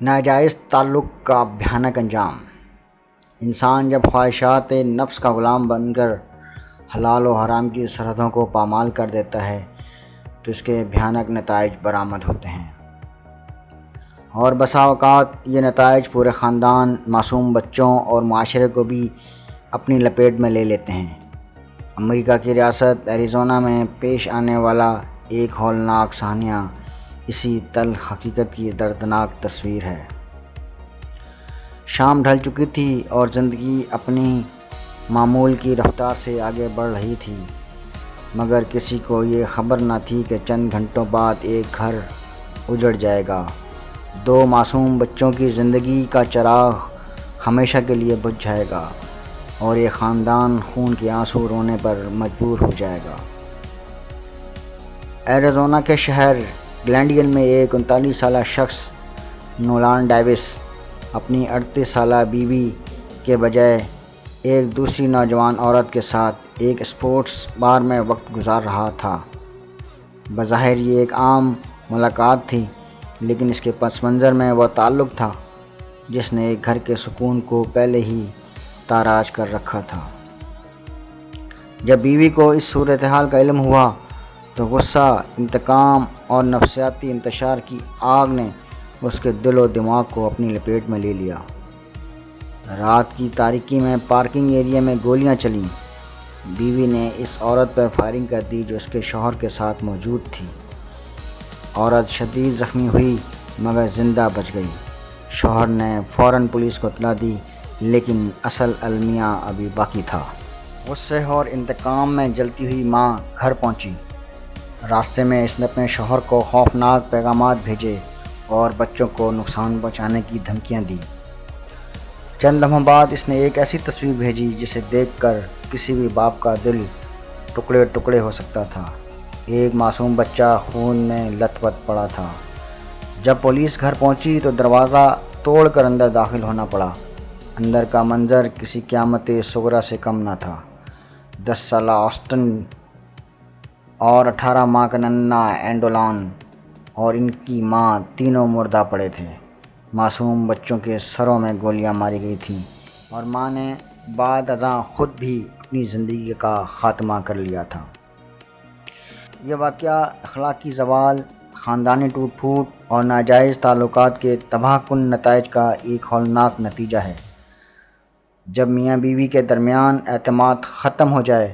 ناجائز تعلق کا بھیانک انجام۔ انسان جب خواہشات نفس کا غلام بن کر حلال و حرام کی سرحدوں کو پامال کر دیتا ہے تو اس کے بھیانک نتائج برآمد ہوتے ہیں، اور بسا اوقات یہ نتائج پورے خاندان، معصوم بچوں اور معاشرے کو بھی اپنی لپیٹ میں لے لیتے ہیں۔ امریکہ کی ریاست ایریزونا میں پیش آنے والا ایک ہولناک سانحہ اسی تلخ حقیقت کی دردناک تصویر ہے۔ شام ڈھل چکی تھی اور زندگی اپنی معمول کی رفتار سے آگے بڑھ رہی تھی، مگر کسی کو یہ خبر نہ تھی کہ چند گھنٹوں بعد ایک گھر اجڑ جائے گا، دو معصوم بچوں کی زندگی کا چراغ ہمیشہ کے لیے بجھ جائے گا اور یہ خاندان خون کے آنسو رونے پر مجبور ہو جائے گا۔ ایریزونا کے شہر گلینڈین میں ایک 39 سالہ شخص نولان ڈیوس اپنی 38 سالہ بیوی کے بجائے ایک دوسری نوجوان عورت کے ساتھ ایک اسپورٹس بار میں وقت گزار رہا تھا۔ بظاہر یہ ایک عام ملاقات تھی، لیکن اس کے پس منظر میں وہ تعلق تھا جس نے ایک گھر کے سکون کو پہلے ہی تاراج کر رکھا تھا۔ جب بیوی کو اس صورتحال کا علم ہوا تو غصہ، انتقام اور نفسیاتی انتشار کی آگ نے اس کے دل و دماغ کو اپنی لپیٹ میں لے لیا۔ رات کی تاریکی میں پارکنگ ایریا میں گولیاں چلیں۔ بیوی نے اس عورت پر فائرنگ کر دی جو اس کے شوہر کے ساتھ موجود تھی۔ عورت شدید زخمی ہوئی مگر زندہ بچ گئی۔ شوہر نے فوراً پولیس کو اطلاع دی، لیکن اصل المیہ ابھی باقی تھا۔ غصے اور انتقام میں جلتی ہوئی ماں گھر پہنچی۔ راستے میں اس نے اپنے شوہر کو خوفناک پیغامات بھیجے اور بچوں کو نقصان پہنچانے کی دھمکیاں دی۔ چند لمحوں بعد اس نے ایک ایسی تصویر بھیجی جسے دیکھ کر کسی بھی باپ کا دل ٹکڑے ٹکڑے ہو سکتا تھا۔ ایک معصوم بچہ خون میں لت پت پڑا تھا۔ جب پولیس گھر پہنچی تو دروازہ توڑ کر اندر داخل ہونا پڑا۔ اندر کا منظر کسی قیامت صغریٰ سے کم نہ تھا۔ 10 سالہ آسٹن اور 18 ماہ کا ننھا اینڈولان اور ان کی ماں تینوں مردہ پڑے تھے۔ معصوم بچوں کے سروں میں گولیاں ماری گئی تھیں اور ماں نے بعد ازاں خود بھی اپنی زندگی کا خاتمہ کر لیا تھا۔ یہ واقعہ اخلاقی زوال، خاندانی ٹوٹ پھوٹ اور ناجائز تعلقات کے تباہ کن نتائج کا ایک ہولناک نتیجہ ہے۔ جب میاں بیوی کے درمیان اعتماد ختم ہو جائے،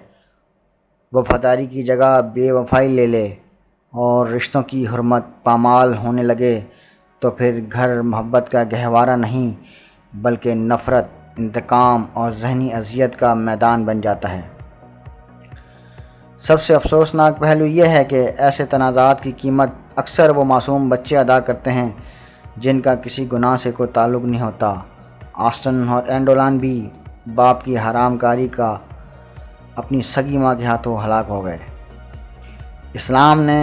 وفاداری کی جگہ بے وفائی لے لے اور رشتوں کی حرمت پامال ہونے لگے تو پھر گھر محبت کا گہوارہ نہیں بلکہ نفرت، انتقام اور ذہنی اذیت کا میدان بن جاتا ہے۔ سب سے افسوسناک پہلو یہ ہے کہ ایسے تنازعات کی قیمت اکثر وہ معصوم بچے ادا کرتے ہیں جن کا کسی گناہ سے کوئی تعلق نہیں ہوتا۔ آسٹن اور اینڈولان بھی باپ کی حرام کاری کا اپنی سگی ماں کے ہاتھوں ہلاک ہو گئے۔ اسلام نے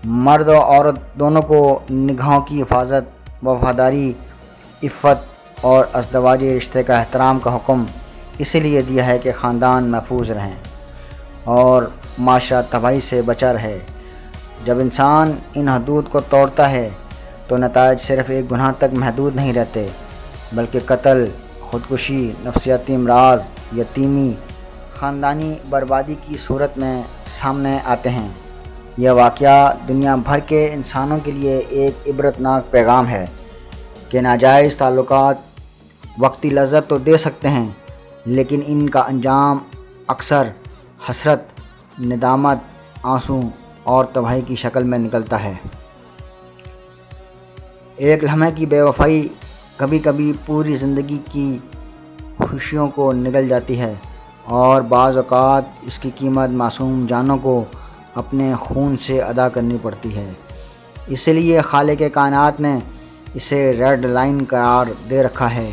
مرد و عورت دونوں کو نگاہوں کی حفاظت، وفاداری، عفت اور ازدواجی رشتے کا احترام کا حکم اسی لیے دیا ہے کہ خاندان محفوظ رہیں اور معاشرہ تباہی سے بچا رہے۔ جب انسان ان حدود کو توڑتا ہے تو نتائج صرف ایک گناہ تک محدود نہیں رہتے بلکہ قتل، خودکشی، نفسیاتی امراض، یتیمی، خاندانی بربادی کی صورت میں سامنے آتے ہیں۔ یہ واقعہ دنیا بھر کے انسانوں کے لیے ایک عبرتناک پیغام ہے کہ ناجائز تعلقات وقتی لذت تو دے سکتے ہیں، لیکن ان کا انجام اکثر حسرت، ندامت، آنسو اور تباہی کی شکل میں نکلتا ہے۔ ایک لمحے کی بے وفائی کبھی کبھی پوری زندگی کی خوشیوں کو نگل جاتی ہے، اور بعض اوقات اس کی قیمت معصوم جانوں کو اپنے خون سے ادا کرنی پڑتی ہے۔ اسی لیے خالق کائنات نے اسے ریڈ لائن قرار دے رکھا ہے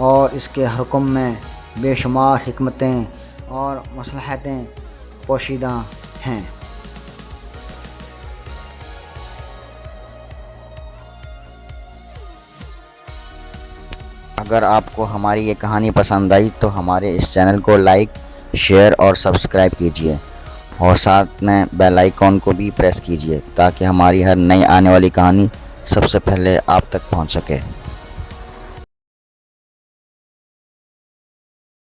اور اس کے حکم میں بے شمار حکمتیں اور مصلحتیں پوشیدہ ہیں۔ اگر آپ کو ہماری یہ کہانی پسند آئی تو ہمارے اس چینل کو لائک، شیئر اور سبسکرائب کیجیے، اور ساتھ میں بیل آئیکن کو بھی پریس کیجیے تاکہ ہماری ہر نئی آنے والی کہانی سب سے پہلے آپ تک پہنچ سکے۔